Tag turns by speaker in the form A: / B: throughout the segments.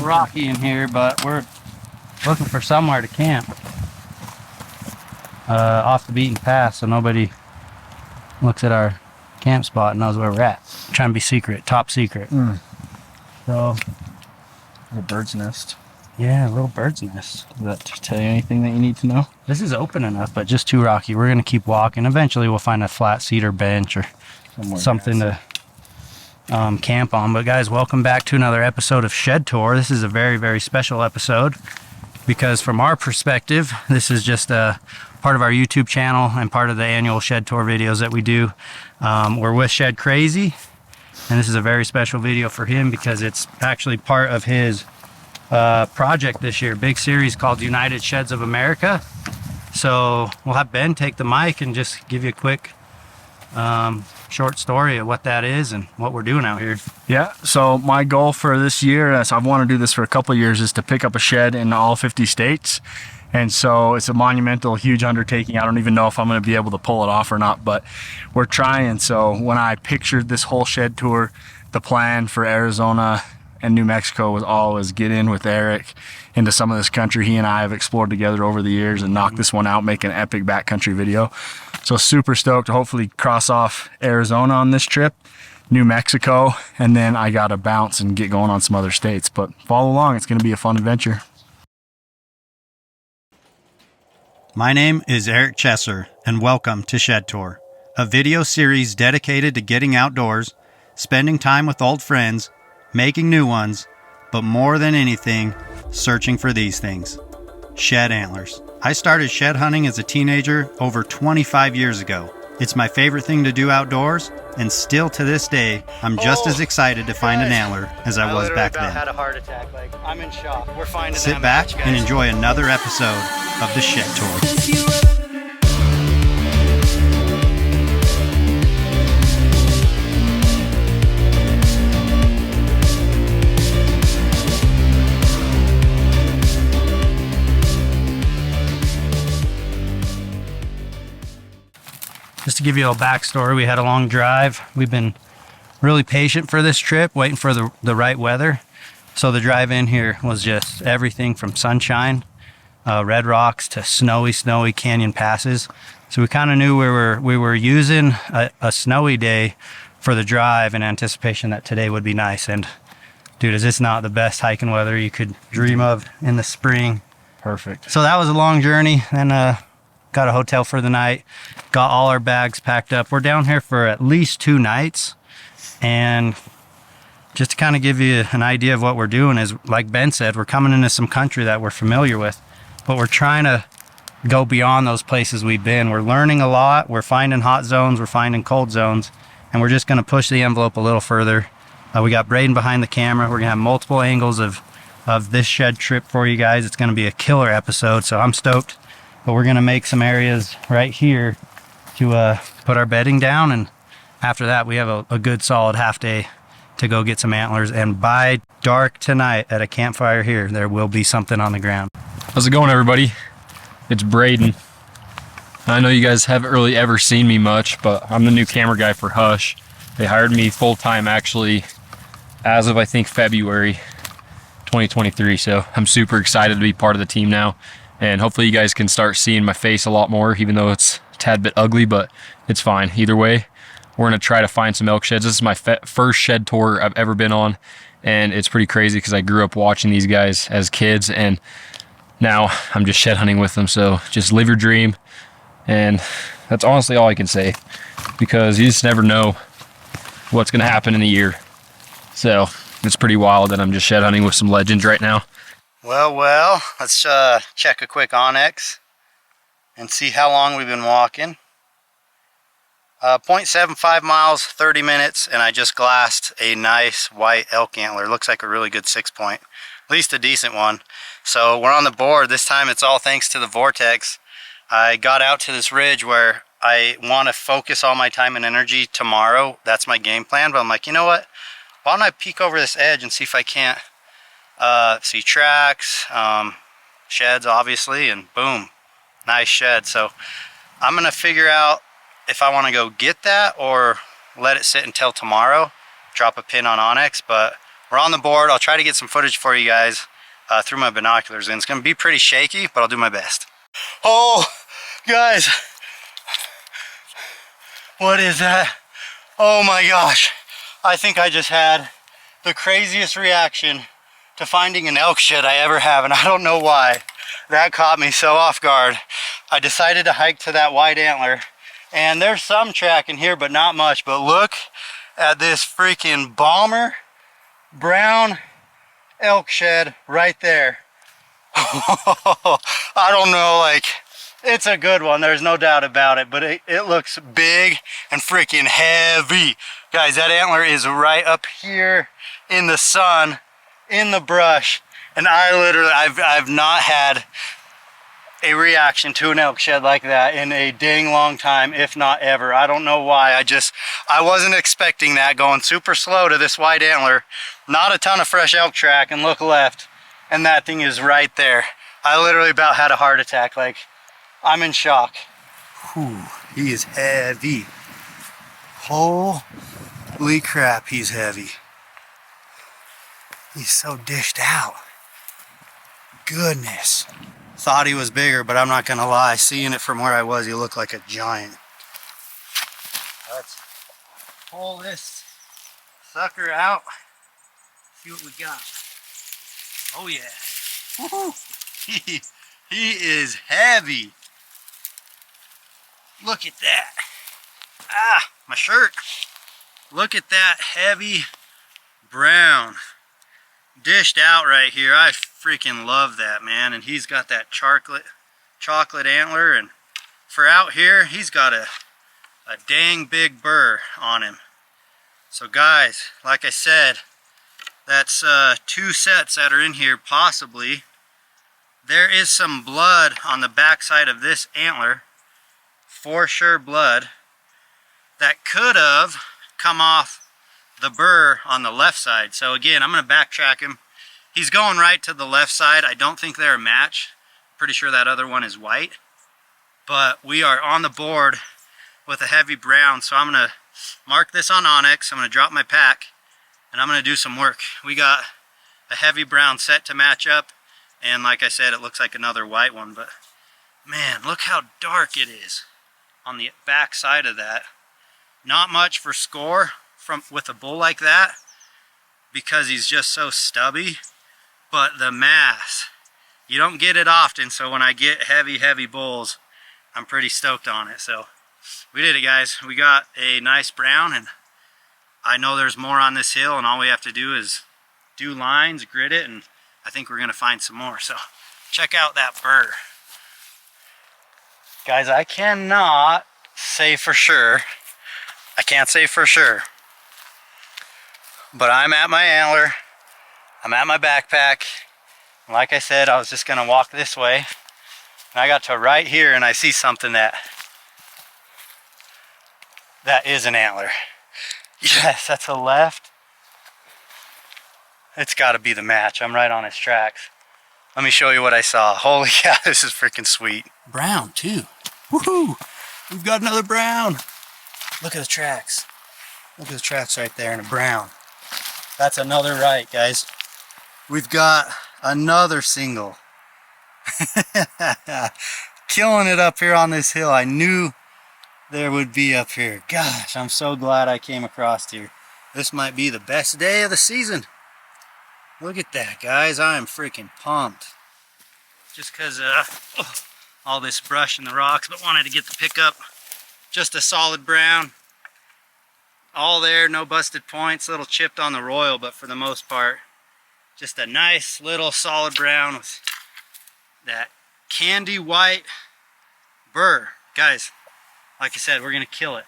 A: little rocky in here, but we're looking for somewhere to camp. Off the beaten path, so nobody looks at our camp spot and knows where we're at. Trying to be secret, top secret. So,
B: a bird's nest.
A: Yeah, a little bird's nest.
B: Does that tell you anything that you need to know?
A: This is open enough, but just too rocky. We're gonna keep walking. Eventually we'll find a flat cedar bench or something to camp on. But guys, welcome back to another episode of Shedtour. This is a very, very special episode because from our perspective, this is just a part of our YouTube channel and part of the annual Shedtour videos that we do. We're with Shed Crazy, and this is a very special video for him because it's actually part of his project this year, big series called United Sheds of America. So we'll have Ben take the mic and just give you a quick short story of what that is and what we're doing out here.
B: Yeah, so my goal for this year, as I've wanted to do this for a couple of years, is to pick up a shed in all 50 states. And so it's a monumental, huge undertaking. I don't even know if I'm going to be able to pull it off or not, but we're trying. So when I pictured this whole shed tour, the plan for Arizona and New Mexico was always get in with Eric into some of this country he and I have explored together over the years and knock this one out, make an epic backcountry video. So super stoked to hopefully cross off Arizona on this trip, New Mexico, and then I got to bounce and get going on some other states. But follow along, it's going to be a fun adventure.
C: My name is Eric Chesser, and welcome to Shedtour, a video series dedicated to getting outdoors, spending time with old friends, making new ones, but more than anything, searching for these things: shed antlers. I started shed hunting as a teenager over 25 years ago. It's my favorite thing to do outdoors, and still to this day, I'm just as excited to find an antler as I was back then.
A: Had a heart attack. Like, I'm in shock. We're finding
C: Sit back and enjoy another episode of the Shedtour.
A: Just to give you a backstory, we had a long drive. We've been really patient for this trip, waiting for the right weather. So the drive in here was just everything from sunshine, red rocks, to snowy canyon passes. So we kind of knew we were using a snowy day for the drive in anticipation that today would be nice. And dude, is this not the best hiking weather you could dream of in the spring?
B: Perfect.
A: So that was a long journey. Then got a hotel for the night, got all our bags packed up. We're down here for at least 2 nights. And just to kind of give you an idea of what we're doing is, like Ben said, we're coming into some country that we're familiar with, but we're trying to go beyond those places we've been. We're learning a lot. We're finding hot zones, we're finding cold zones, and we're just going to push the envelope a little further. We got Braden behind the camera. We're going to have multiple angles of this shed trip for you guys. It's going to be a killer episode, so I'm stoked. But we're going to make some areas right here to put our bedding down, and after that we have a good solid half day to go get some antlers. And by dark tonight at a campfire here, there will be something on the ground.
D: How's it going, everybody? It's Braden. I know you guys haven't really ever seen me much, but I'm the new camera guy for Hush. They hired me full-time actually as of I think February 2023, so I'm super excited to be part of the team now. And hopefully you guys can start seeing my face a lot more, even though it's a tad bit ugly, but it's fine. Either way, we're going to try to find some elk sheds. This is my first shed tour I've ever been on, and it's pretty crazy because I grew up watching these guys as kids, and now I'm just shed hunting with them. So just live your dream, and that's honestly all I can say, because you just never know what's going to happen in a year. So it's pretty wild that I'm just shed hunting with some legends right now.
A: Well, let's check a quick Onyx and see how long we've been walking. 0.75 miles, 30 minutes, and I just glassed a nice white elk antler. Looks like a really good 6-point, at least a decent one. So we're on the board. This time it's all thanks to the vortex. I got out to this ridge where I want to focus all my time and energy tomorrow. That's my game plan, but I'm like, you know what? Why don't I peek over this edge and see if I can't see tracks, sheds obviously, and boom, nice shed. So I'm gonna figure out if I want to go get that or let it sit until tomorrow, drop a pin on Onyx. But we're on the board. I'll try to get some footage for you guys through my binoculars, and it's gonna be pretty shaky, but I'll do my best. Oh, guys, what is that? Oh my gosh, I think I just had the craziest reaction to finding an elk shed I ever have, and I don't know why. That caught me so off guard. I decided to hike to that white antler, and there's some track in here, but not much. But look at this freaking bomber brown elk shed right there. I don't know, like, it's a good one, there's no doubt about it, but it looks big and freaking heavy. Guys, that antler is right up here in the sun, in the brush, and I've not had a reaction to an elk shed like that in a dang long time, if not ever. I don't know why. I wasn't expecting that, going super slow to this white antler, not a ton of fresh elk track, and look left, and that thing is right there. I literally about had a heart attack. Like, I'm in shock. Whew, he is heavy. Holy crap, he's heavy. He's so dished out. Goodness. Thought he was bigger, but I'm not gonna lie, seeing it from where I was, he looked like a giant. Let's pull this sucker out, see what we got. Oh yeah. Woohoo! He is heavy. Look at that. Ah, my shirt. Look at that heavy brown. Dished out right here. I freaking love that, man. And he's got that chocolate antler, and for out here he's got a dang big burr on him. So guys, like I said, that's 2 sets that are in here possibly. There is some blood on the backside of this antler, for sure blood, that could have come off the burr on the left side. So again, I'm going to backtrack him. He's going right to the left side. I don't think they're a match. Pretty sure that other one is white. But we are on the board with a heavy brown, so I'm going to mark this on Onyx. I'm going to drop my pack, and I'm going to do some work. We got a heavy brown set to match up, and like I said, it looks like another white one, but man, look how dark it is on the back side of that. Not much for score with a bull like that, because he's just so stubby, but the mass, you don't get it often, so when I get heavy bulls, I'm pretty stoked on it. So we did it, guys. We got a nice brown, and I know there's more on this hill, and all we have to do is do lines, grit it, and I think we're gonna find some more. So check out that burr. Guys, I cannot say for sure. I can't say for sure, but I'm at my antler, I'm at my backpack. Like I said, I was just gonna walk this way, and I got to right here, and I see something that is an antler. Yes, that's a left. It's got to be the match. I'm right on his tracks. Let me show you what I saw. Holy cow, this is freaking sweet. Brown too. Woohoo! We've got another brown. Look at the tracks. Look at the tracks right there in a brown. That's another right, guys. We've got another single. Killing it up here on this hill. I knew there would be up here. Gosh, I'm so glad I came across here. This might be the best day of the season. Look at that, guys. I am freaking pumped. Just because all this brush and the rocks, but wanted to get the pickup. Just a solid brown. All there, no busted points, a little chipped on the royal, but for the most part, just a nice little solid brown with that candy white burr. Guys, like I said, we're gonna kill it.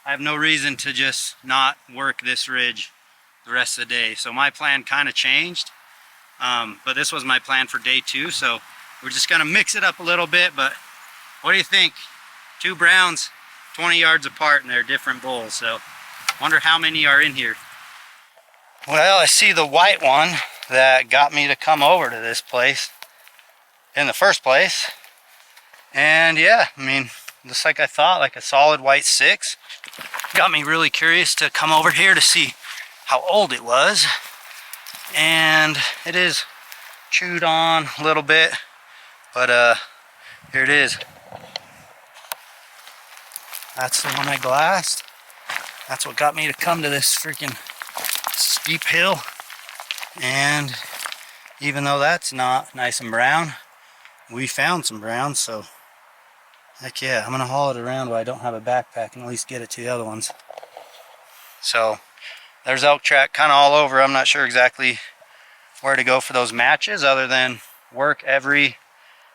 A: I have no reason to just not work this ridge the rest of the day. So my plan kind of changed, but this was my plan for day 2. So we're just gonna mix it up a little bit. But what do you think? 2 browns, 20 yards apart, and they're different bulls. So wonder how many are in here. Well, I see the white one that got me to come over to this place in the first place. And yeah, I mean, just like I thought, like a solid white 6. Got me really curious to come over here to see how old it was. and it is chewed on a little bit, but here it is. That's the one I glassed. That's what got me to come to this freaking steep hill. And even though that's not nice and brown, we found some brown, so heck yeah, I'm gonna haul it around while I don't have a backpack and at least get it to the other ones. So there's elk track kind of all over. I'm not sure exactly where to go for those matches other than work every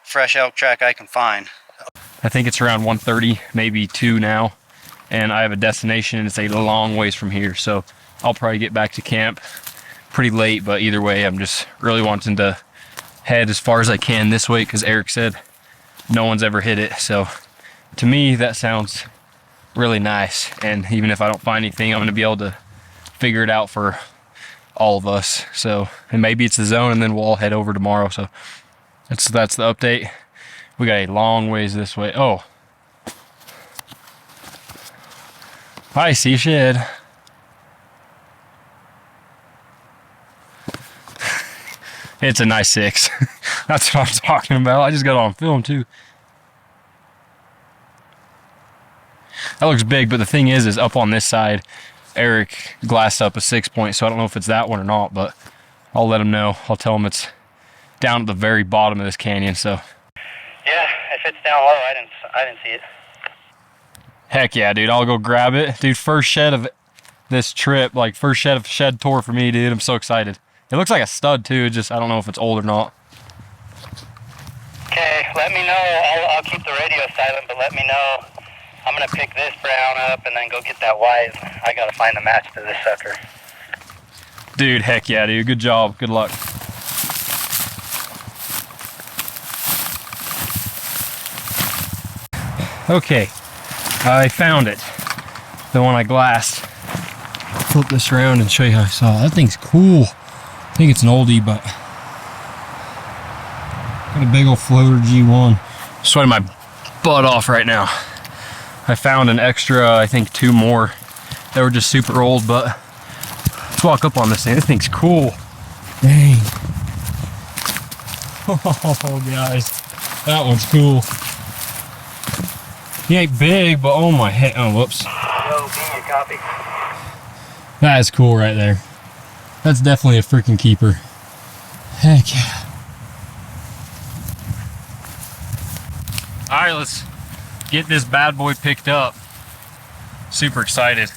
A: fresh elk track I can find.
D: I think it's around 1:30, maybe 2 now, and I have a destination and it's a long ways from here, so I'll probably get back to camp pretty late, but either way, I'm just really wanting to head as far as I can this way because Eric said no one's ever hit it. So to me, that sounds really nice, and even if I don't find anything, I'm going to be able to figure it out for all of us. So, and maybe it's the zone and then we'll all head over tomorrow. So that's the update. We got a long ways this way. Oh, I see a shed. It's a nice 6. That's what I'm talking about. I just got it on film too. That looks big, but the thing is up on this side, Eric glassed up a 6-point, so I don't know if it's that one or not, but I'll let him know. I'll tell him it's down at the very bottom of this canyon. So
A: Yeah, if it's down low, I didn't see it.
D: heck yeah, dude, I'll go grab it. Dude, first shed of this trip, like first shed of Shedtour for me, dude. I'm so excited. It looks like a stud too, just I don't know if it's old or not.
A: Okay, let me know. I'll keep the radio silent, but let me know. I'm gonna pick this brown up and then go get that white. I gotta find a match to this sucker.
D: Dude, heck yeah, dude. Good job. Good luck. Okay, I found it. The one I glassed. Flip this around and show you how I saw it. That thing's cool. I think it's an oldie, but got a big old floater G1. Sweating my butt off right now. I found an extra, I think 2 more that were just super old, but let's walk up on this thing. This thing's cool. Dang. Oh, guys, that one's cool. He ain't big, but oh my head. Oh, whoops.
A: Yo, be a copy.
D: That is cool right there. That's definitely a freaking keeper. Heck yeah. All right, let's get this bad boy picked up. Super excited.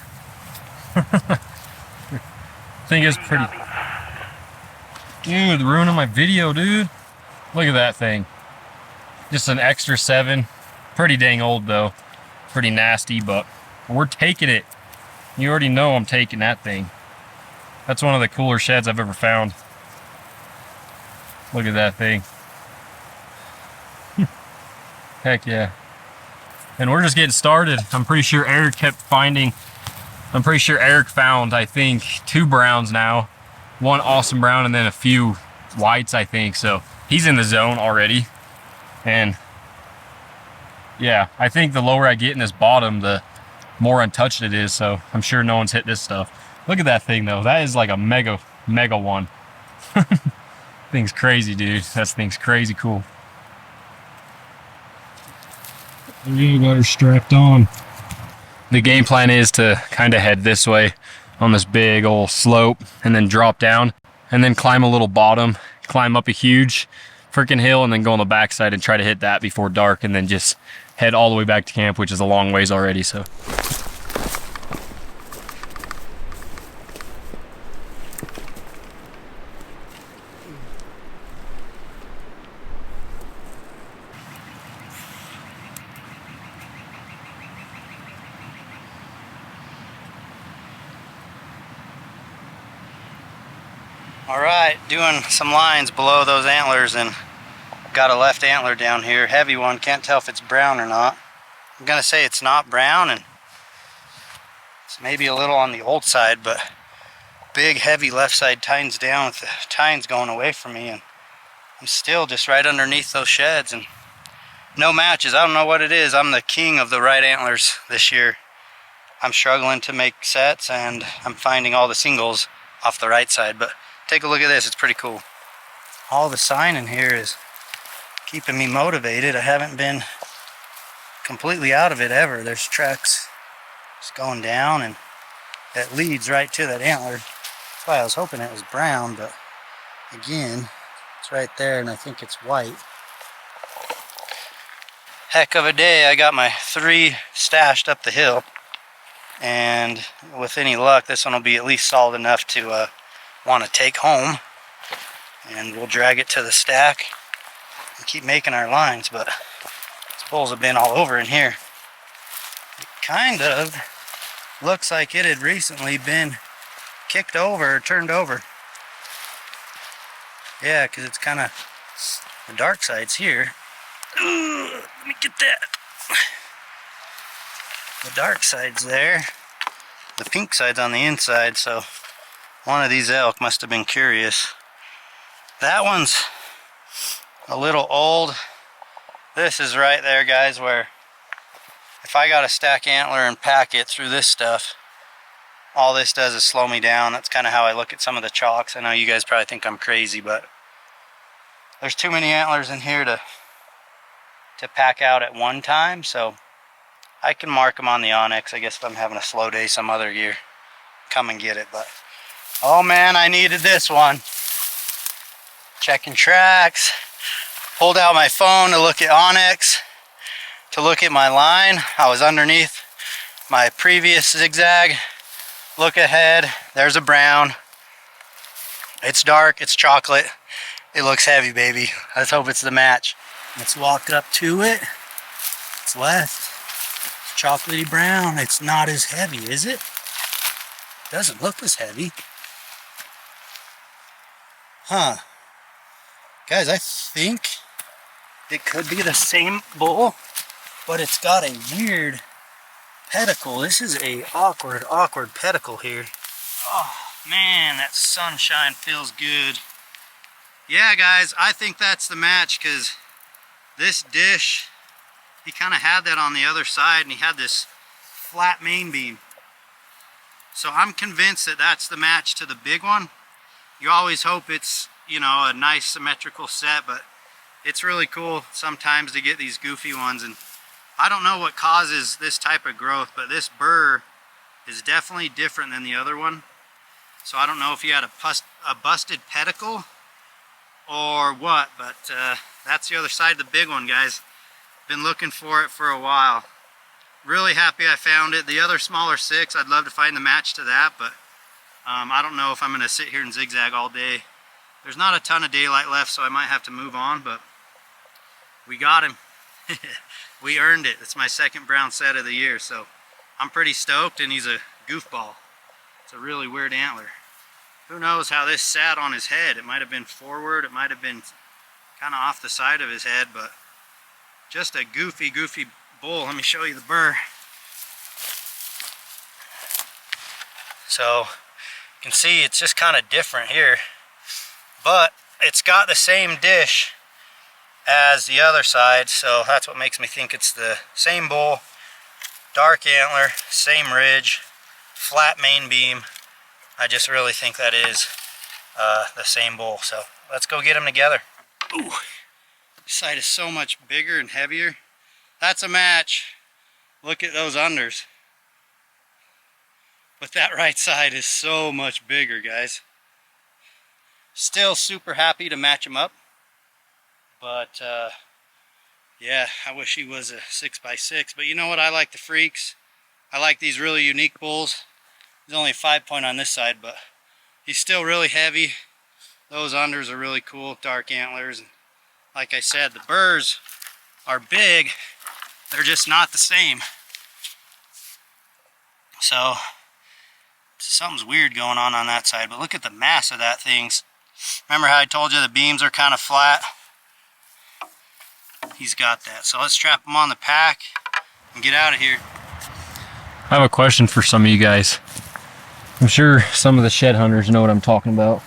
D: Thing is pretty. Dude, ruining my video, dude. Look at that thing. Just an extra 7. Pretty dang old though. Pretty nasty, but we're taking it. You already know I'm taking that thing. That's one of the cooler sheds I've ever found. Look at that thing. Heck yeah. And we're just getting started. I'm pretty sure Eric found, I think, 2 browns now. 1 awesome brown and then a few whites, I think. So he's in the zone already. And yeah, I think the lower I get in this bottom, the more untouched it is. So I'm sure no one's hit this stuff. Look at that thing though. That is like a mega one. Thing's crazy, dude. That thing's crazy cool. You got her strapped on. The game plan is to kind of head this way on this big old slope and then drop down and then climb a little bottom, climb up a huge freaking hill and then go on the backside and try to hit that before dark and then just head all the way back to camp, which is a long ways already. So
A: All right, doing some lines below those antlers and got a left antler down here, heavy one. Can't tell if it's brown or not. I'm gonna say it's not brown and it's maybe a little on the old side, but big heavy left side tines down with the tines going away from me, and I'm still just right underneath those sheds and no matches. I don't know what it is. I'm the king of the right antlers this year. I'm struggling to make sets and I'm finding all the singles off the right side, but take a look at this. It's pretty cool. All the sign in here is keeping me motivated. I haven't been completely out of it ever. There's tracks just going down, and that leads right to that antler. That's why I was hoping it was brown, but again, it's right there, and I think it's white. Heck of a day. I got my 3 stashed up the hill, and with any luck, this one will be at least solid enough to want to take home, and we'll drag it to the stack and keep making our lines. But these bulls have been all over in here. It kind of looks like it had recently been kicked over or turned over. Yeah, because it's kind of, the dark side's here. Ooh, let me get that. The dark side's there. The pink side's on the inside, so one of these elk must have been curious. That one's a little old. This is right there, guys, where if I got a stack antler and pack it through this stuff, all this does is slow me down. That's kind of how I look at some of the chalks. I know you guys probably think I'm crazy, but there's too many antlers in here to pack out at one time, so I can mark them on the Onyx. I guess if I'm having a slow day some other year, come and get it. But oh man, I needed this one. Checking tracks, pulled out my phone to look at Onyx, to look at my line. I was underneath my previous zigzag. Look ahead, there's a brown. It's dark, it's chocolate. It looks heavy, baby. Let's hope it's the match. Let's walk up to it. It's left. It's chocolatey brown. It's not as heavy, is it? Doesn't look as heavy. Huh. Guys, I think it could be the same bull, but it's got a weird pedicle. This is a awkward pedicle here. Oh man, that sunshine feels good. Yeah guys, I think that's the match, because this dish, he kind of had that on the other side, and he had this flat main beam. So I'm convinced that that's the match to the big one. You always hope it's, you know, a nice symmetrical set, but it's really cool sometimes to get these goofy ones. And I don't know what causes this type of growth, but this burr is definitely different than the other one. So I don't know if he had a busted pedicle or what, but that's the other side of the big one, guys. Been looking for it for a while. Really happy I found it. The other smaller 6, I'd love to find the match to that, but I don't know if I'm going to sit here and zigzag all day. There's not a ton of daylight left, so I might have to move on, but we got him. We earned it. It's my 2nd brown set of the year, so I'm pretty stoked, and he's a goofball. It's a really weird antler. Who knows how this sat on his head? It might have been forward, it might have been kind of off the side of his head, but just a goofy bull. Let me show you the burr. So you can see it's just kind of different here, but it's got the same dish as the other side, so that's what makes me think it's the same bull. Dark antler, same ridge, flat main beam. I just really think that is the same bull. So let's go get them together. Ooh, this side is so much bigger and heavier. That's a match. Look at those unders. But that right side is so much bigger, guys. Still super happy to match them up. But yeah, I wish he was a 6x6. But you know what? I like the freaks. I like these really unique bulls. There's only a 5-point on this side, but he's still really heavy. Those unders are really cool, dark antlers. And like I said, the burrs are big. They're just not the same. So something's weird going on that side. But look at the mass of that thing. Remember how I told you the beams are kind of flat? He's got that. So let's strap him on the pack and get out of here.
D: I have a question for some of you guys. I'm sure some of the shed hunters know what I'm talking about.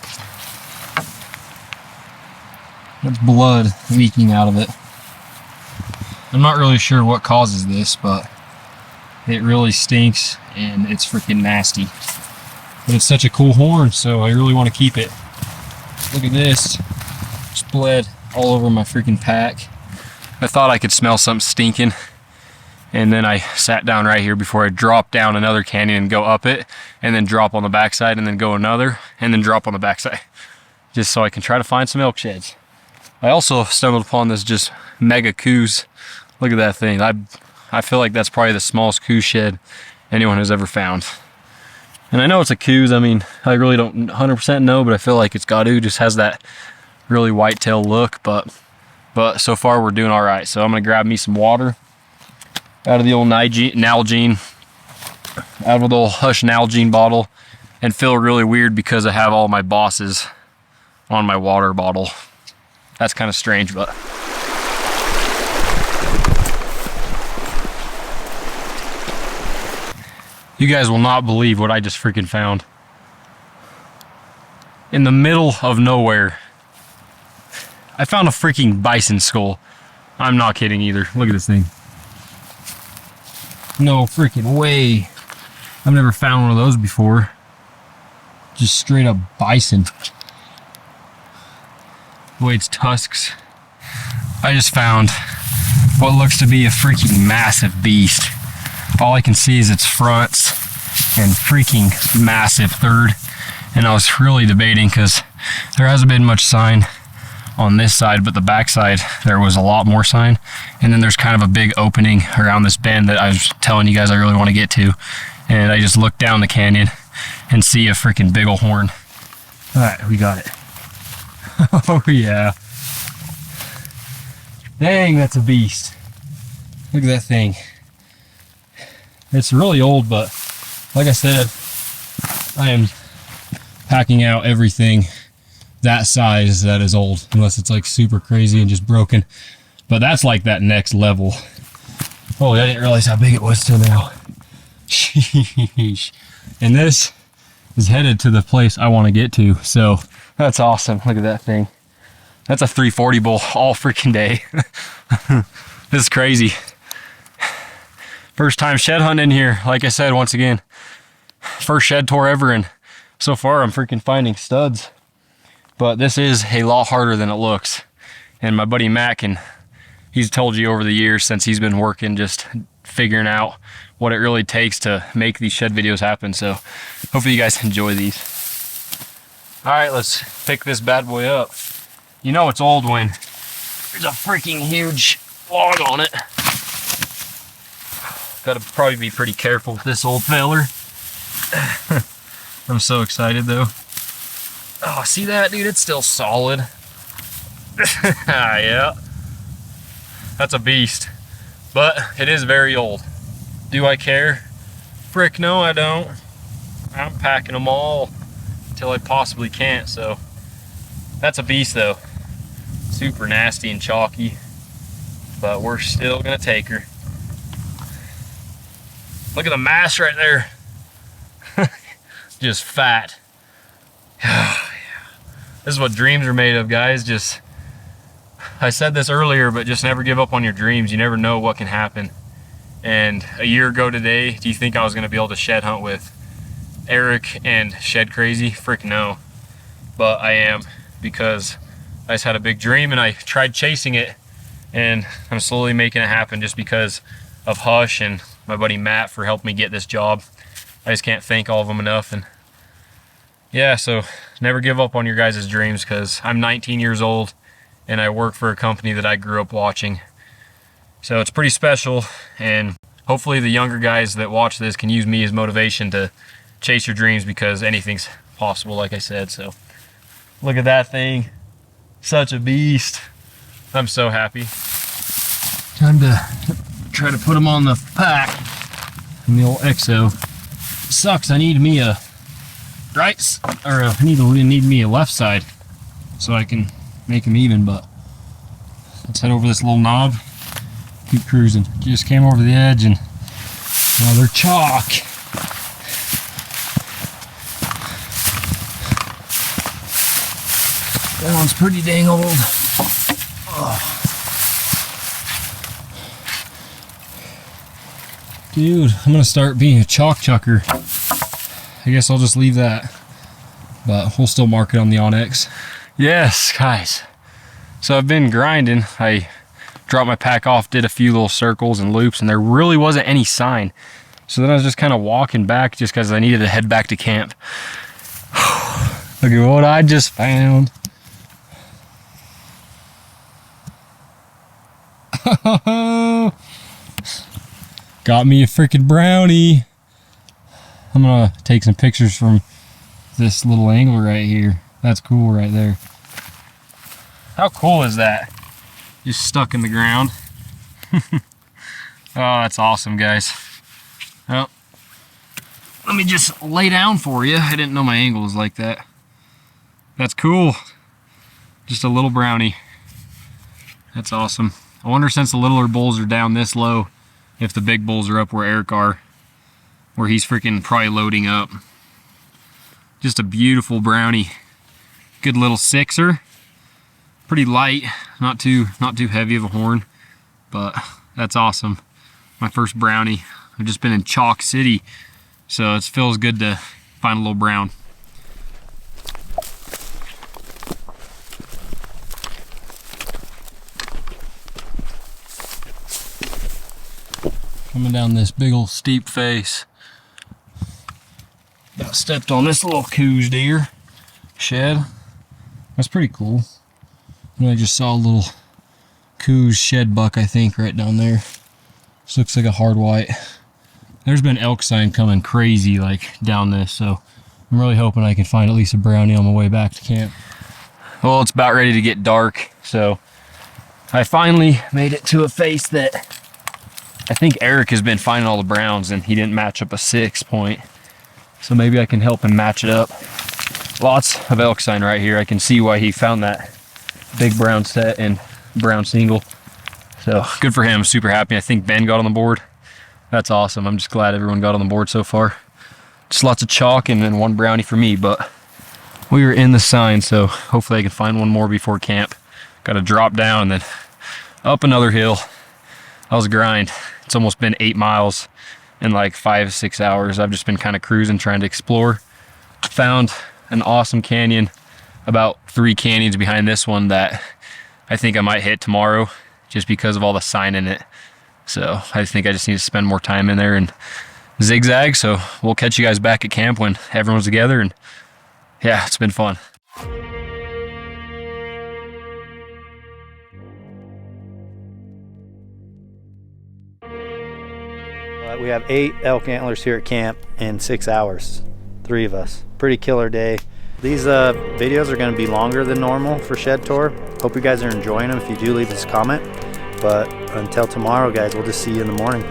D: That's blood leaking out of it. I'm not really sure what causes this, but it really stinks and it's freaking nasty. But it's such a cool horn, so I really want to keep it. Look at this. Just bled all over my freaking pack. I thought I could smell something stinking. And then I sat down right here before I dropped down another canyon and go up it, and then drop on the backside, and then go another, and then drop on the backside. Just so I can try to find some elk sheds. I also stumbled upon this just mega coos. Look at that thing. I feel like that's probably the smallest coos shed anyone has ever found. And I know it's a coos. I mean, I really don't 100% know, but I feel like it's got to. Just has that really whitetail look. But so far we're doing all right. So I'm gonna grab me some water out of the old Nalgene, out of the old Hush Nalgene bottle, and feel really weird because I have all my bosses on my water bottle. That's kind of strange, but. You guys will not believe what I just freaking found. In the middle of nowhere, I found a freaking bison skull. I'm not kidding either. Look at this thing. No freaking way. I've never found one of those before. Just straight up bison. The way its tusks. I just found what looks to be a freaking massive beast. All I can see is its fronts and freaking massive third. And I was really debating because there hasn't been much sign on this side, but the back side there was a lot more sign. And then there's kind of a big opening around this bend that I was telling you guys I really want to get to. And I just looked down the canyon and see a freaking big ol' horn. All right, we got it. Oh yeah. Dang, that's a beast. Look at that thing. It's really old, but like I said, I am packing out everything that size that is old, unless it's like super crazy and just broken. But that's like that next level. Oh, I didn't realize how big it was till now. Sheesh. And this is headed to the place I want to get to, so that's awesome. Look at that thing. That's a 340 bull all freaking day. This is crazy. First time shed hunting in here, like I said, once again. First shed tour ever, and so far I'm freaking finding studs. But this is a lot harder than it looks. And my buddy Mac, and he's told you over the years since he's been working, just figuring out what it really takes to make these shed videos happen. So hopefully you guys enjoy these. All right, let's pick this bad boy up. You know it's old when there's a freaking huge log on it. Gotta probably be pretty careful with this old feller. I'm so excited though. Oh, see that, dude? It's still solid. Yeah. That's a beast. But it is very old. Do I care? Frick no, I don't. I'm packing them all until I possibly can't, so. That's a beast though. Super nasty and chalky. But we're still gonna take her. Look at the mass right there. Just fat. This is what dreams are made of, guys. Just, I said this earlier, but just never give up on your dreams. You never know what can happen. And a year ago today, do you think I was gonna be able to shed hunt with Eric and Shed Crazy? Frick no. But I am, because I just had a big dream and I tried chasing it, and I'm slowly making it happen just because of Hush and my buddy Matt for helping me get this job. I just can't thank all of them enough. And yeah, so never give up on your guys' dreams, because I'm 19 years old and I work for a company that I grew up watching. So it's pretty special, and hopefully the younger guys that watch this can use me as motivation to chase your dreams, because anything's possible, like I said. So look at that thing. Such a beast. I'm so happy. Time to try to put them on the pack in the old EXO. Sucks, I need me a right, or I need me a left side so I can make them even. But let's head over this little knob, keep cruising. Just came over the edge and another chalk. That one's pretty dang old. Oh. Dude, I'm gonna start being a chalk chucker. I guess I'll just leave that, but we'll still mark it on the Onyx. Yes, guys. So I've been grinding. I dropped my pack off, did a few little circles and loops, and there really wasn't any sign. So then I was just kind of walking back just because I needed to head back to camp. Look at what I just found. Got me a freaking brownie. I'm gonna take some pictures from this little angle right here. That's cool right there. How cool is that? Just stuck in the ground. Oh, that's awesome, guys. Well, let me just lay down for you. I didn't know my angle was like that. That's cool. Just a little brownie. That's awesome. I wonder, since the littler bulls are down this low, if the big bulls are up where Eric are, where he's freaking probably loading up. Just a beautiful brownie. Good little sixer. Pretty light, not too heavy of a horn, but that's awesome. My first brownie. I've just been in Chalk City, so it feels good to find a little brown. Coming down this big old steep face. Got stepped on this little coos deer shed. That's pretty cool. I just saw a little coos shed buck, I think, right down there. This looks like a hard white. There's been elk sign coming crazy like down this, so I'm really hoping I can find at least a brownie on my way back to camp. Well, it's about ready to get dark, so I finally made it to a face that I think Eric has been finding all the browns, and he didn't match up a 6 point. So maybe I can help him match it up. Lots of elk sign right here. I can see why he found that big brown set and brown single. So good for him. Super happy. I think Ben got on the board. That's awesome. I'm just glad everyone got on the board so far. Just lots of chalk and then one brownie for me, but we were in the sign, so hopefully I can find one more before camp. Got to drop down and then up another hill. That was a grind. It's almost been 8 miles in like 5-6 hours. I've just been kind of cruising, trying to explore. Found an awesome canyon, about 3 canyons behind this one that I think I might hit tomorrow just because of all the sign in it. So I think I just need to spend more time in there and zigzag. So we'll catch you guys back at camp when everyone's together, and yeah, it's been fun.
C: We have 8 elk antlers here at camp in 6 hours, 3 of us. Pretty killer day. These videos are going to be longer than normal for Shedtour. Hope you guys are enjoying them. If you do, leave us a comment. But until tomorrow, guys, we'll just see you in the morning.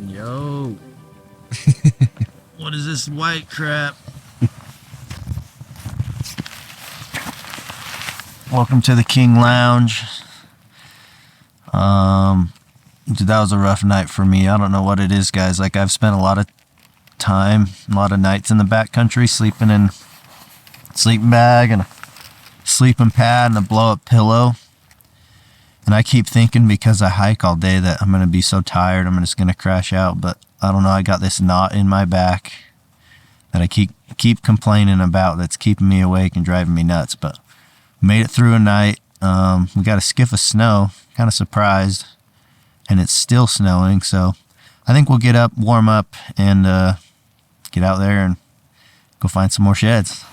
A: Yo. What is this white crap? Welcome to the King Lounge. Dude, that was a rough night for me. I don't know what it is, guys. Like, I've spent a lot of time, a lot of nights in the backcountry, sleeping in a sleeping bag and a sleeping pad and a blow-up pillow. And I keep thinking, because I hike all day, that I'm going to be so tired, I'm just going to crash out. But I don't know, I got this knot in my back that I keep complaining about, that's keeping me awake and driving me nuts. But made it through a night. We got a skiff of snow, kind of surprised. And it's still snowing, so I think we'll get up, warm up, and get out there and go find some more sheds.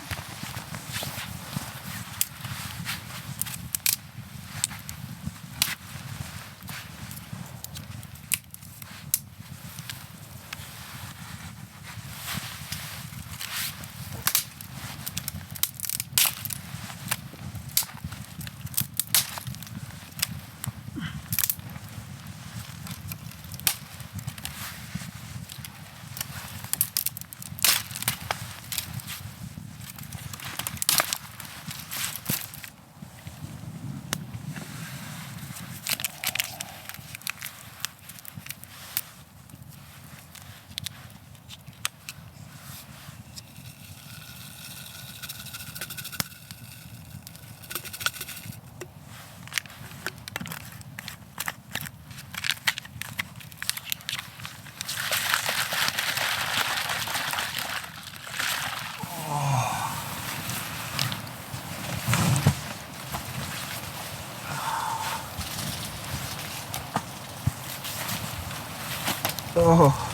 B: Oh.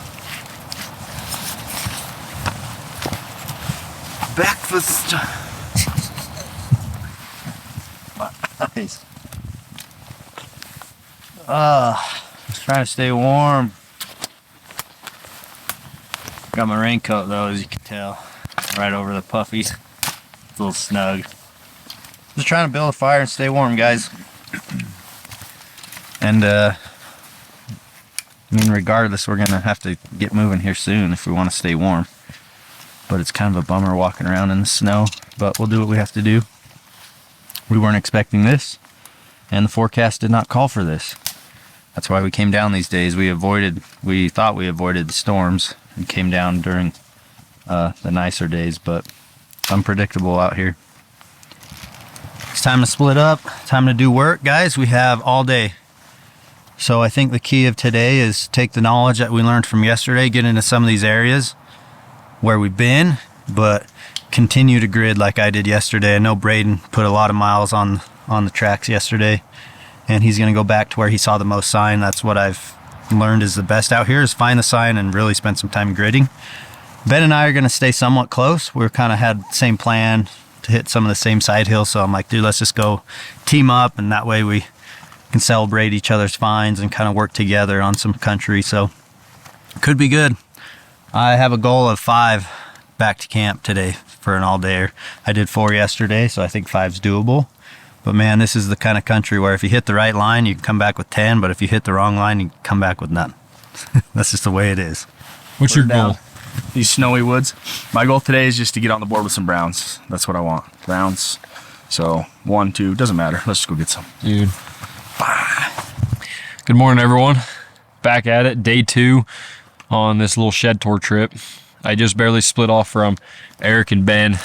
B: Breakfast.
A: Nice. Just trying to stay warm. Got my raincoat though, as you can tell, right over the puffies. It's a little snug. Just trying to build a fire and stay warm, guys. And I mean, regardless, we're gonna have to get moving here soon if we want to stay warm. But it's kind of a bummer walking around in the snow, but we'll do what we have to do. We weren't expecting this, and the forecast did not call for this. That's why we came down these days. We thought we avoided the storms and came down during the nicer days, but it's unpredictable out here. It's time to split up, time to do work, guys. We have all day. So I think the key of today is take the knowledge that we learned from yesterday, get into some of these areas where we've been, but continue to grid like I did yesterday. I know Braden put a lot of miles on the tracks yesterday, and he's going to go back to where he saw the most sign. That's what I've learned is the best out here, is find the sign and really spend some time gridding. Ben and I are going to stay somewhat close. We're kind of had the same plan to hit some of the same side hills, so I'm like, dude, let's just go team up, and that way we can celebrate each other's finds and kind of work together on some country. So could be good. I have a goal of 5 back to camp today for an all-dayer. I did 4 yesterday, so I think 5's doable. But man, this is the kind of country where if you hit the right line, you can come back with 10, but if you hit the wrong line, you can come back with none. That's just the way it is.
D: What's your goal?
B: These snowy woods. My goal today is just to get on the board with some browns. That's what I want. Browns. So 1, 2, doesn't matter. Let's just go get some.
D: Dude. Good morning, everyone. Back at it, day 2 on this little Shedtour trip. I just barely split off from Eric and Ben,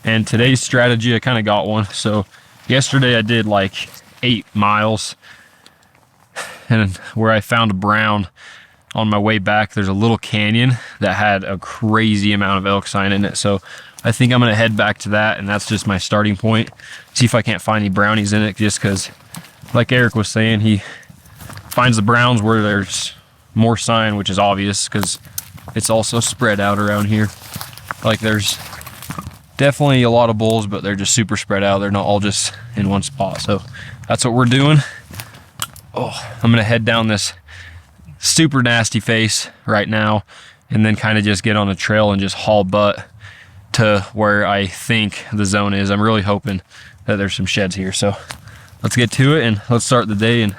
D: and today's strategy, I kind of got one. So yesterday I did like 8 miles, and where I found a brown on my way back, there's a little canyon that had a crazy amount of elk sign in it. So I think I'm gonna head back to that, and that's just my starting point. See if I can't find any brownies in it, just because, like Eric was saying, he finds the browns where there's more sign, which is obvious because it's also spread out around here. Like, there's definitely a lot of bulls, but they're just super spread out. They're not all just in one spot. So that's what we're doing. Oh, I'm gonna head down this super nasty face right now, and then kind of just get on the trail and just haul butt to where I think the zone is. I'm really hoping that there's some sheds here. So let's get to it and let's start the day, and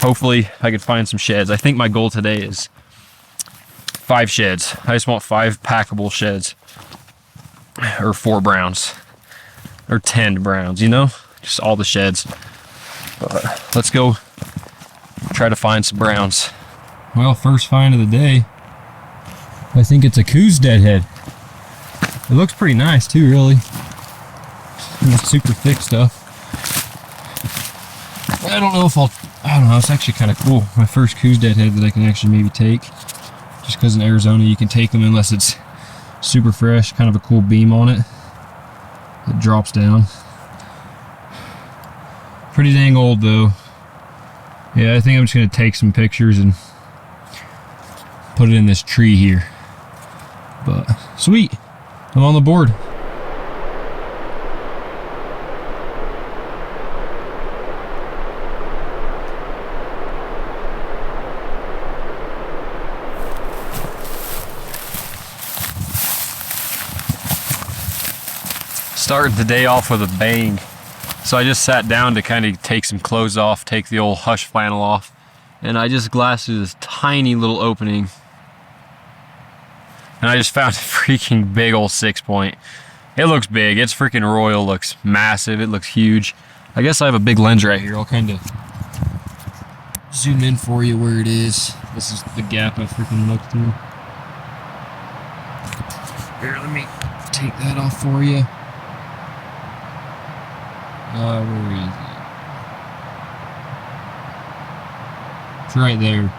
D: hopefully I could find some sheds. I think my goal today is 5 sheds. I just want 5 packable sheds, or 4 browns, or 10 browns, you know, just all the sheds. But let's go try to find some browns. Well, first find of the day, I think it's a Coos deadhead. It looks pretty nice too, really. It's super thick stuff. I don't know if I don't know, it's actually kind of cool. My first Coos deadhead that I can actually maybe take. Just because in Arizona you can take them unless it's super fresh. Kind of a cool beam on it. It drops down. Pretty dang old though. Yeah, I think I'm just going to take some pictures and put it in this tree here. But sweet, I'm on the board. Starting the day off with a bang. So I just sat down to kind of take some clothes off, take the old Hush flannel off, and I just glassed through this tiny little opening, and I just found a freaking big old 6-point. It looks big. It's freaking royal. Looks massive. It looks huge. I guess I have a big lens right here. I'll kind of zoom in for you where it is. This is the gap I freaking looked through. Here, let me take that off for you. Where is it? It's right there.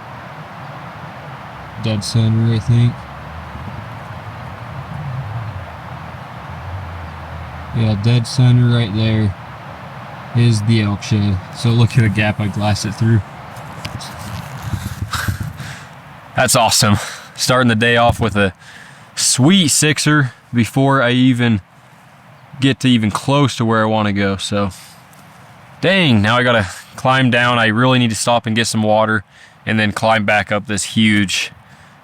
D: Dead center, I think. Yeah, dead center right there is the elk shed. So look at the gap I glassed it through. That's awesome. Starting the day off with a sweet sixer before I even get to even close to where I want to go. So dang, now I gotta climb down. I really need to stop and get some water and then climb back up this huge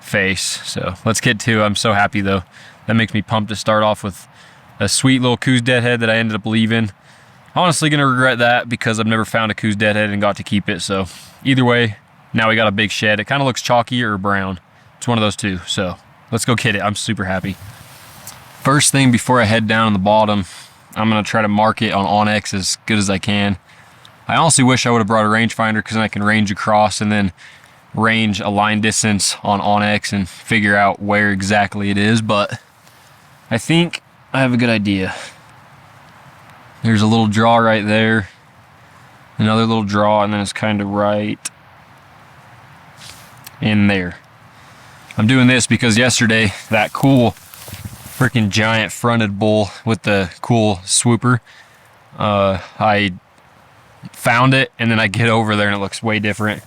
D: face. So let's get to it. I'm so happy though. That makes me pumped to start off with a sweet little Coos deadhead that I ended up leaving. Honestly gonna regret that because I've never found a Coos deadhead and got to keep it. So either way, now we got a big shed. It kind of looks chalky or brown. It's one of those two. So let's go get it. I'm super happy. First thing before I head down on the bottom, I'm gonna try to mark it on Onyx as good as I can. I honestly wish I would have brought a rangefinder because then I can range across and then range a line distance on Onyx and figure out where exactly it is, but I think I have a good idea. There's a little draw right there, another little draw, and then it's kind of right in there. I'm doing this because yesterday that cool freaking giant fronted bull with the cool swooper, I found it and then I get over there and it looks way different.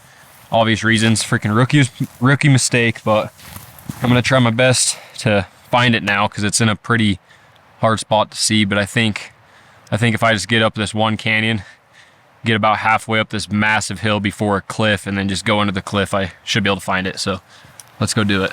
D: Obvious reasons, freaking rookie mistake, but I'm gonna try my best to find it now because it's in a pretty hard spot to see. But I think if I just get up this one canyon, get about halfway up this massive hill before a cliff and then just go into the cliff, I should be able to find it. So let's go do it.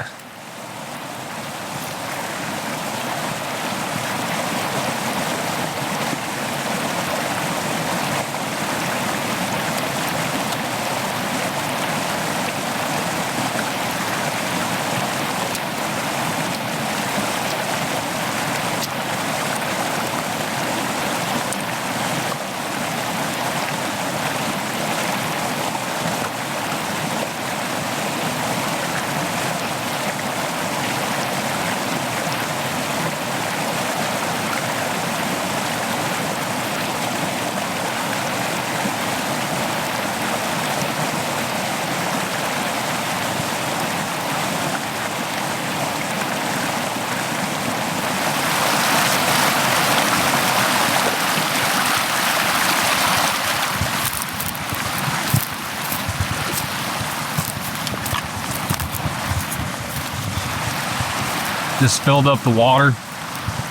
D: Just filled up the water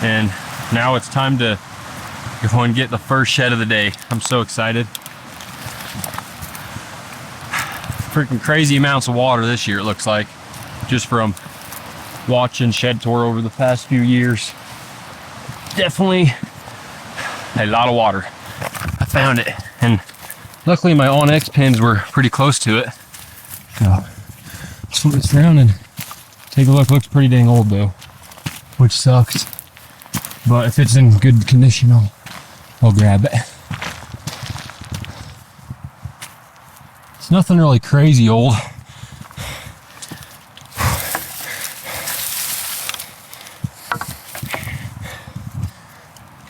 D: and now it's time to go and get the first shed of the day. I'm so excited. Freaking crazy amounts of water this year, it looks like, just from watching Shedtour over the past few years. Definitely a lot of water. I found it, and luckily my Onyx pins were pretty close to it. So let's flip this around and take a look. Looks pretty dang old though, which sucks. But if it's in good condition, I'll grab it. It's nothing really crazy old.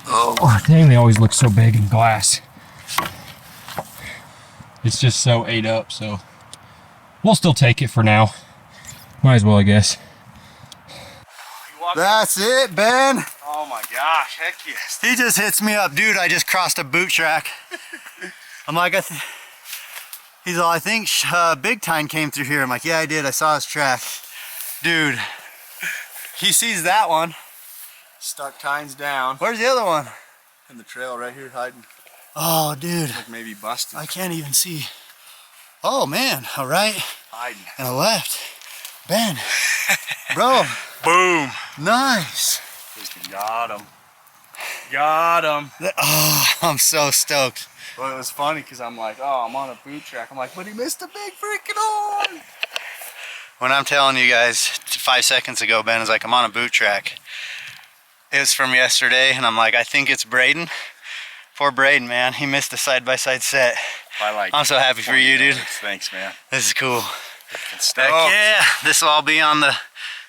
D: Oh, dang, they always look so big in glass. It's just so ate up, so we'll still take it for now. Might as well, I guess.
C: That's it, Ben.
B: Oh my gosh, heck yes.
C: He just hits me up, dude. I just crossed a boot track. I'm like, he's all, I think Big Time came through here. I'm like, yeah, I did. I saw his track. Dude, he sees that one.
B: Stuck tines down.
C: Where's the other one?
B: In the trail right here hiding.
C: Oh, dude.
B: Like maybe busted.
C: I can't even see. Oh, man. A right
B: Hiding.
C: and a left. Ben. Bro.
B: Boom.
C: Nice.
B: Got him. Got him.
C: Oh, I'm so stoked.
B: Well, it was funny because I'm like, oh, I'm on a boot track. I'm like, but he missed a big freaking horn.
C: When I'm telling you guys 5 seconds ago, Ben is like, I'm on a boot track. It was from yesterday, and I'm like, I think it's Braden. Poor Braden, man. He missed the side-by-side set. I'm so happy for you, dude.
B: Thanks, man.
C: This is cool.
B: Heck
C: Yeah, this will all be on the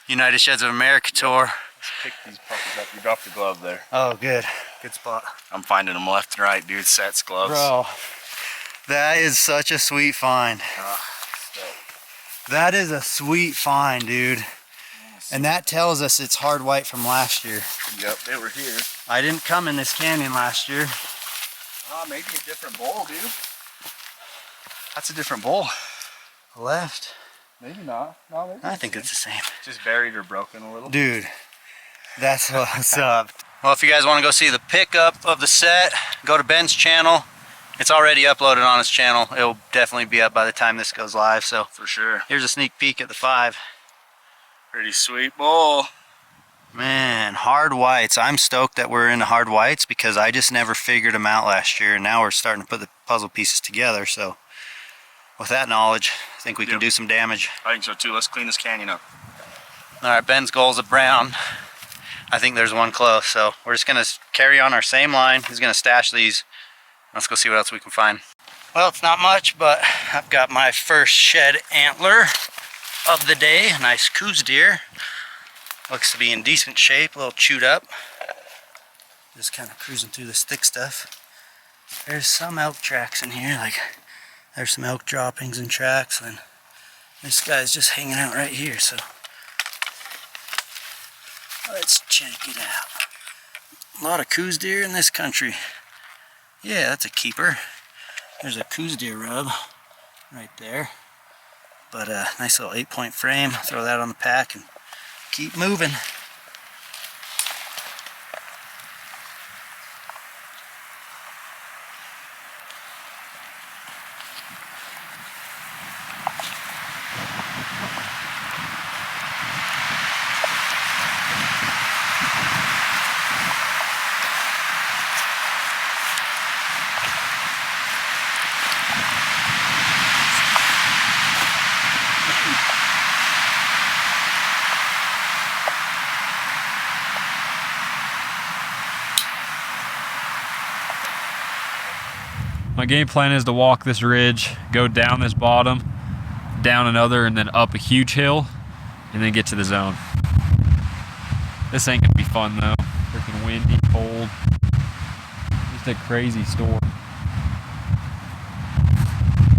C: United Sheds of America tour.
B: Let's pick these puppies up. You dropped the glove there.
C: Oh, good. Good spot.
B: I'm finding them left and right, dude. Sets, gloves.
C: Bro, that is such a sweet find. That is a sweet find, dude. And that tells us it's hard white from last year.
B: Yep, they were here.
C: I didn't come in this canyon last year.
B: Maybe a different bowl, dude. That's a different bowl.
C: Left.
B: Maybe not. No, maybe
A: I think it's the same.
B: just buried or broken a little.
A: Dude, that's what's up. Well, if you guys want to go see the pickup of the set, go to Ben's channel. It's already uploaded on his channel. It'll definitely be up by the time this goes live. So
B: For sure.
A: here's a sneak peek at the 5.
B: Pretty sweet bull.
A: Man, hard whites. I'm stoked that we're into hard whites because I just never figured them out last year. And now we're starting to put the puzzle pieces together. So with that knowledge, I think we can do some damage.
B: I think so too. Let's clean this canyon up.
A: All right, Ben's goal is a brown. I think there's one close. So we're just going to carry on our same line. He's going to stash these. Let's go see what else we can find. Well, it's not much, but I've got my first shed antler of the day. A nice coos deer. Looks to be in decent shape, a little chewed up. Just kind of cruising through this thick stuff. There's some elk tracks in here, like there's some elk droppings and tracks, and this guy's just hanging out right here, so let's check it out. A lot of coos deer in this country. Yeah, that's a keeper. There's a coos deer rub right there. But a nice little 8-point frame. Throw that on the pack and keep moving.
D: My game plan is to walk this ridge, go down this bottom, down another, and then up a huge hill, and then get to the zone. This ain't gonna be fun though. Freaking windy, cold. Just a crazy storm.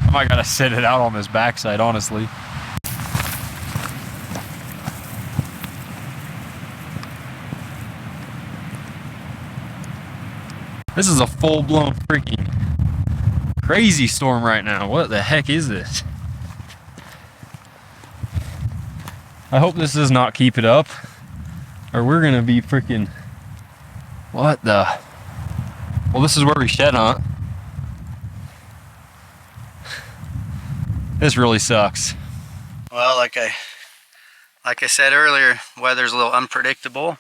D: I might gotta sit it out on this backside, honestly. This is a full-blown freaking crazy storm right now. What the heck is this? I hope this does not keep it up, or we're gonna be freaking... What the... Well, this is where we shed hunt. This really sucks.
A: Well, like I said earlier, weather's a little unpredictable.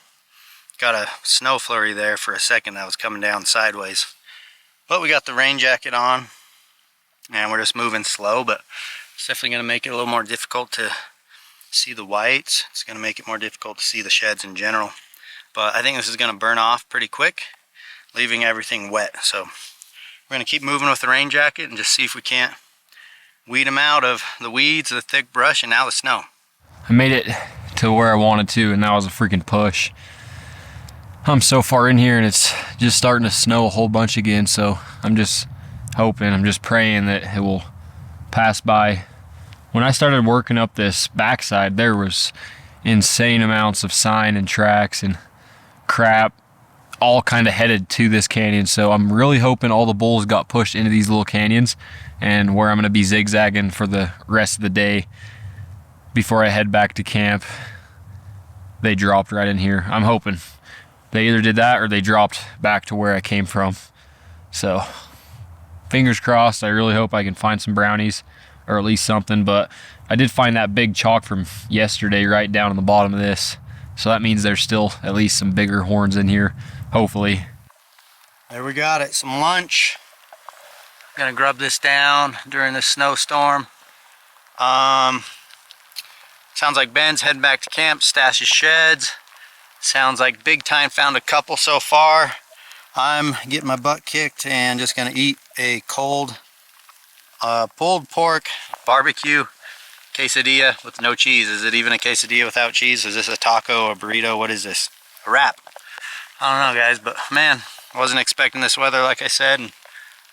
A: Got a snow flurry there for a second that was coming down sideways. But we got the rain jacket on, and we're just moving slow, but it's definitely going to make it a little more difficult to see the whites. It's going to make it more difficult to see the sheds in general. But I think this is going to burn off pretty quick, leaving everything wet. So we're going to keep moving with the rain jacket and just see if we can't weed them out of the weeds, the thick brush, and now the snow.
D: I made it to where I wanted to, and that was a freaking push. I'm so far in here and it's just starting to snow a whole bunch again, so I'm just hoping, I'm just praying that it will pass by. When I started working up this backside, there was insane amounts of sign and tracks and crap all kind of headed to this canyon, so I'm really hoping all the bulls got pushed into these little canyons, and where I'm going to be zigzagging for the rest of the day before I head back to camp, they dropped right in here. I'm hoping they either did that or they dropped back to where I came from. So fingers crossed. I really hope I can find some brownies or at least something, but I did find that big chalk from yesterday right down on the bottom of this, so that means there's still at least some bigger horns in here, hopefully.
A: There we got it, some lunch. Gonna grub this down during this snowstorm. Sounds like Ben's heading back to camp, stash his sheds. Sounds like Big Time found a couple so far. I'm getting my butt kicked and just gonna eat a cold pulled pork barbecue quesadilla with no cheese. Is it even a quesadilla without cheese? Is this a taco, a burrito? What is this? A wrap? I don't know, guys, but man, I wasn't expecting this weather, like I said, and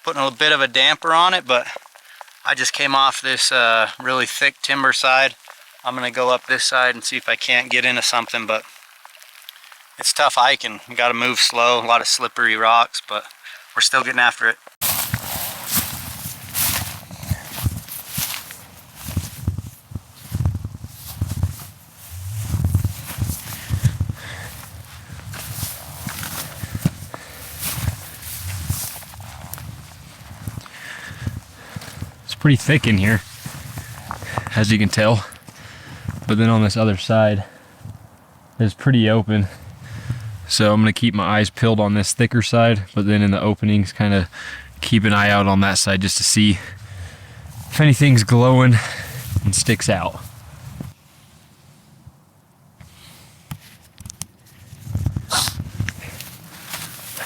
A: putting a little bit of a damper on it, but I just came off this really thick timber side. I'm gonna go up this side and see if I can't get into something, but it's tough hiking. You gotta move slow, a lot of slippery rocks, but we're still getting after it.
D: pretty thick in here, as you can tell. But then on this other side, it's pretty open. So I'm gonna keep my eyes peeled on this thicker side, but then in the openings, kind of keep an eye out on that side just to see if anything's glowing and sticks out.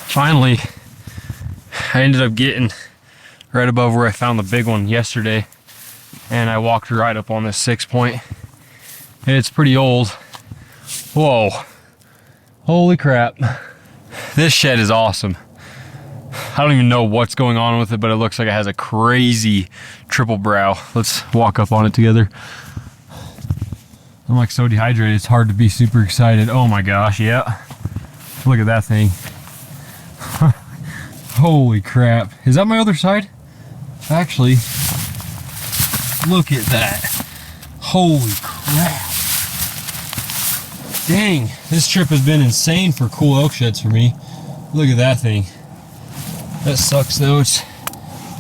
D: Finally, I ended up getting right above where I found the big one yesterday, and I walked right up on this 6-point. It's pretty old. Whoa, holy crap. This shed is awesome. I don't even know what's going on with it, but it looks like it has a crazy triple brow. Let's walk up on it together. I'm like so dehydrated, it's hard to be super excited. Oh my gosh, yeah. Look at that thing. Holy crap. Is that my other side? Actually, look at that. Holy crap. Dang, this trip has been insane for cool elk sheds for me. Look at that thing. That sucks though, it's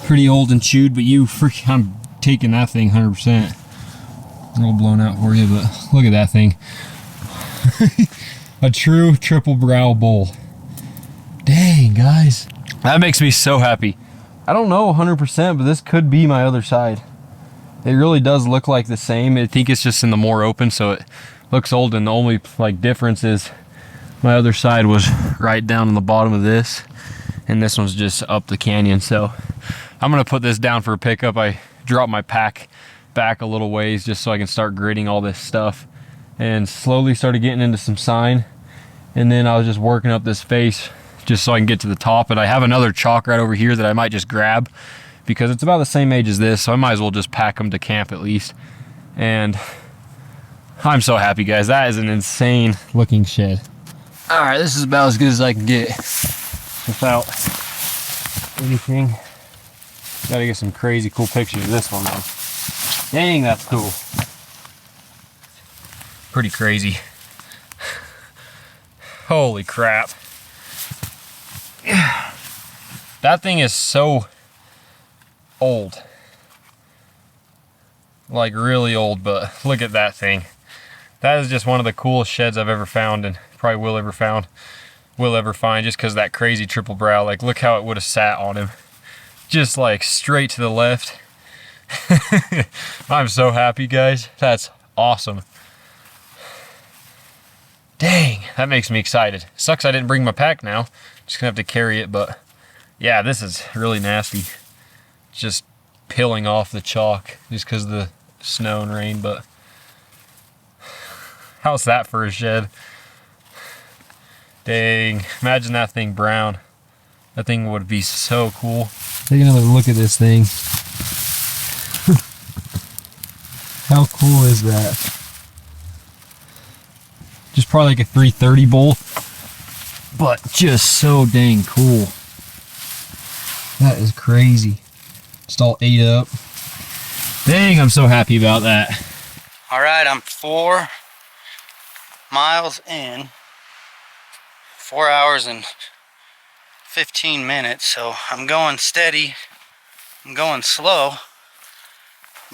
D: pretty old and chewed, but I'm taking that thing 100%. A little blown out for you, but look at that thing. A true triple brow bull. Dang, guys. That makes me so happy. I don't know 100%, but this could be my other side. It really does look like the same. I think it's just in the more open, so it looks old, and the only like difference is my other side was right down on the bottom of this, and this one's just up the canyon. So I'm gonna put this down for a pickup. I dropped my pack back a little ways just so I can start gridding all this stuff, and slowly started getting into some sign, and then I was just working up this face just so I can get to the top. And I have another chalk right over here that I might just grab because it's about the same age as this, so I might as well just pack them to camp at least. And I'm so happy, guys. That is an insane looking shed. All right, this is about as good as I can get without anything. Gotta get some crazy cool pictures of this one though. Dang, that's cool. Pretty crazy. Holy crap. That thing is so old. Like really old, but look at that thing. That is just one of the coolest sheds I've ever found, and probably will ever find, just because that crazy triple brow. Like, look how it would have sat on him. Just like straight to the left. I'm so happy, guys. That's awesome. Dang, that makes me excited. Sucks I didn't bring my pack now. Just gonna have to carry it, but yeah, this is really nasty. Just peeling off the chalk just because of the snow and rain, but how's that for a shed? Dang, imagine that thing brown. That thing would be so cool. Take another look at this thing. How cool is that? Just probably like a 330 bull, but just so dang cool. That is crazy. Just all ate up. Dang, I'm so happy about that.
A: All right, I'm 4 miles in, 4 hours and 15 minutes. So I'm going steady. I'm going slow,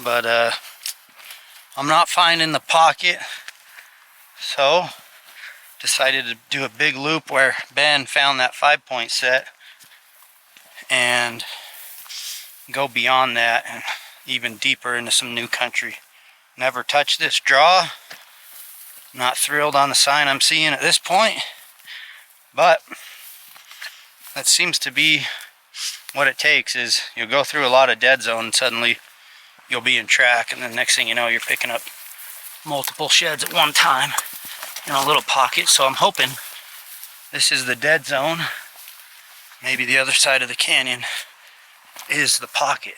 A: but I'm not finding the pocket. So decided to do a big loop where Ben found that 5-point set and go beyond that and even deeper into some new country. Never touched this draw. Not thrilled on the sign I'm seeing at this point, but that seems to be what it takes. Is you'll go through a lot of dead zone and suddenly you'll be in track, and then next thing you know, you're picking up multiple sheds at one time in a little pocket. So I'm hoping this is the dead zone. Maybe the other side of the canyon is the pocket.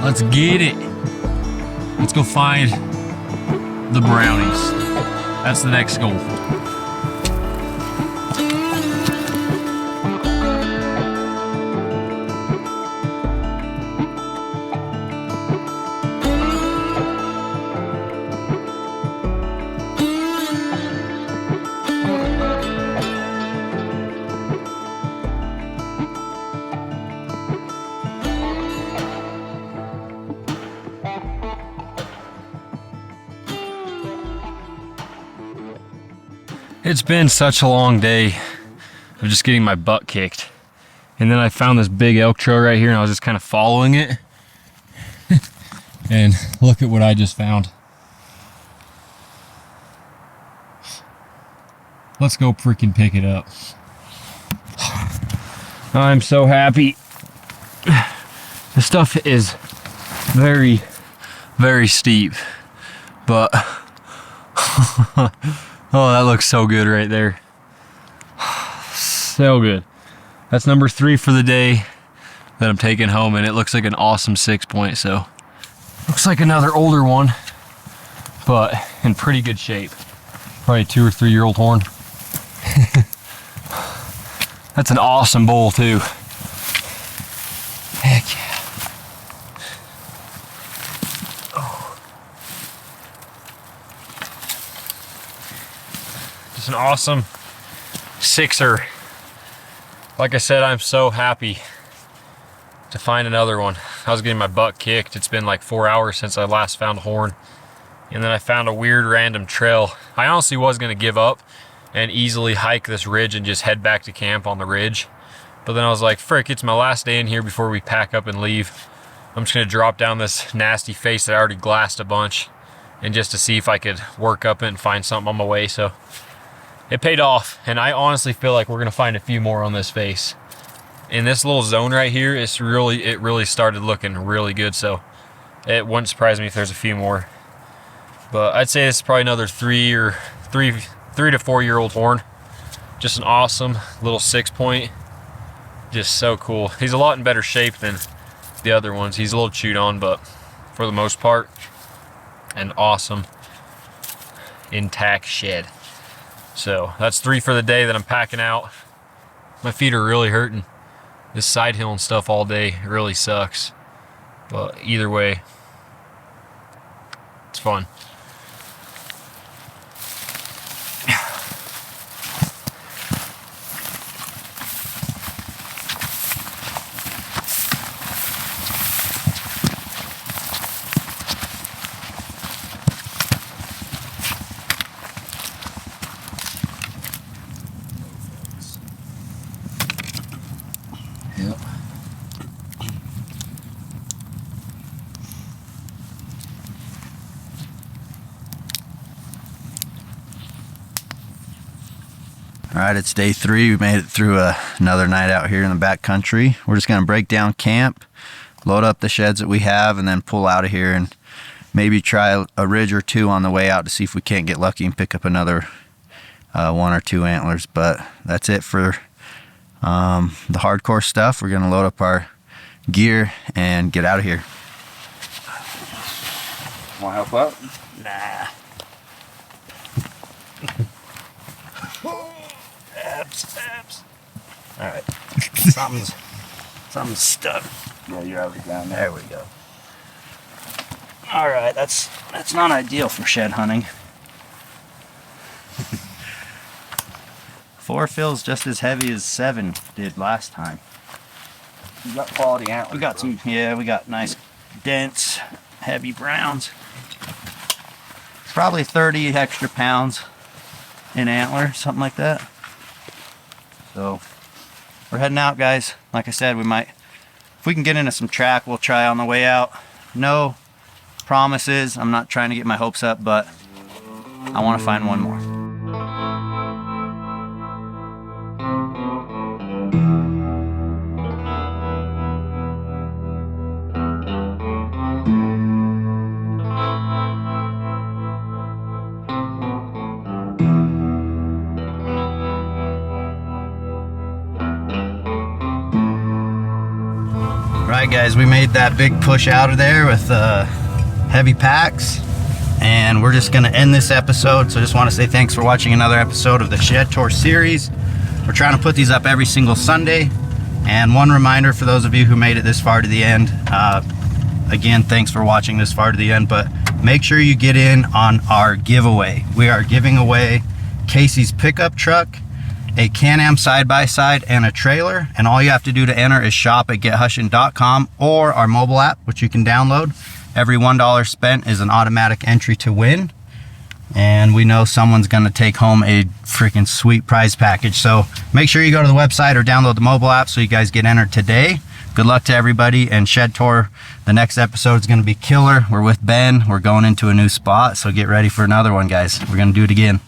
D: Let's get it. Let's go find the brownies. That's the next goal. It's been such a long day of just getting my butt kicked. And then I found this big elk trail right here and I was just kind of following it. And look at what I just found. Let's go freaking pick it up. I'm so happy. The stuff is very, very steep, but oh, that looks so good right there. So good. That's number 3 for the day that I'm taking home, and it looks like an awesome 6-point. So looks like another older one, but in pretty good shape. Probably 2 or 3 year old horn. That's an awesome bull too. Heck yeah. Oh. Just an awesome 6er. Like I said, I'm so happy to find another one. I was getting my butt kicked. It's been like 4 hours since I last found a horn. And then I found a weird random trail. I honestly was gonna give up and easily hike this ridge and just head back to camp on the ridge. But then I was like, frick, it's my last day in here before we pack up and leave. I'm just gonna drop down this nasty face that I already glassed a bunch and just to see if I could work up it and find something on my way. So it paid off. And I honestly feel like we're gonna find a few more on this face. In this little zone right here, it really started looking really good. So it wouldn't surprise me if there's a few more. But I'd say this is probably another 3 to 4 year old horn. Just an awesome little 6-point. Just so cool. He's a lot in better shape than the other ones. He's a little chewed on, but for the most part, an awesome intact shed. So that's 3 for the day that I'm packing out. My feet are really hurting. This side hill and stuff all day really sucks. But either way, it's fun. Yep.
C: All right, it's day 3. We made it through another night out here in the back country. We're just gonna break down camp, load up the sheds that we have, and then pull out of here and maybe try a ridge or 2 on the way out to see if we can't get lucky and pick up another 1 or 2 antlers. But that's it for the hardcore stuff. We're gonna load up our gear and get out of here.
A: Want to help out? Nah. Abs. All right. Something's stuck.
B: Yeah, you have it down there.
A: There we go. All right, that's not ideal for shed hunting. 4 feels just as heavy as 7 did last time.
B: You got quality antlers.
A: We got some, yeah, we got nice, dense, heavy browns. Probably 30 extra pounds in antler, something like that. So we're heading out, guys. Like I said, we might, if we can get into some track, we'll try on the way out. No promises. I'm not trying to get my hopes up, but I want to find one more. Alright guys, we made that big push out of there with heavy packs, and we're just going to end this episode. So just want to say thanks for watching another episode of the Shedtour series. We're trying to put these up every single Sunday, and one reminder for those of you who made it this far to the end, again, thanks for watching this far to the end, but make sure you get in on our giveaway. We are giving away Casey's pickup truck, a Can-Am side-by-side, and a trailer, and all you have to do to enter is shop at gethushin.com or our mobile app, which you can download. Every $1 spent is an automatic entry to win. and we know someone's going to take home a freaking sweet prize package. So make sure you go to the website or download the mobile app so you guys get entered today. Good luck to everybody, and Shedtour, the next episode is going to be killer. We're with Ben. We're going into a new spot, so get ready for another one, guys. We're going to do it again.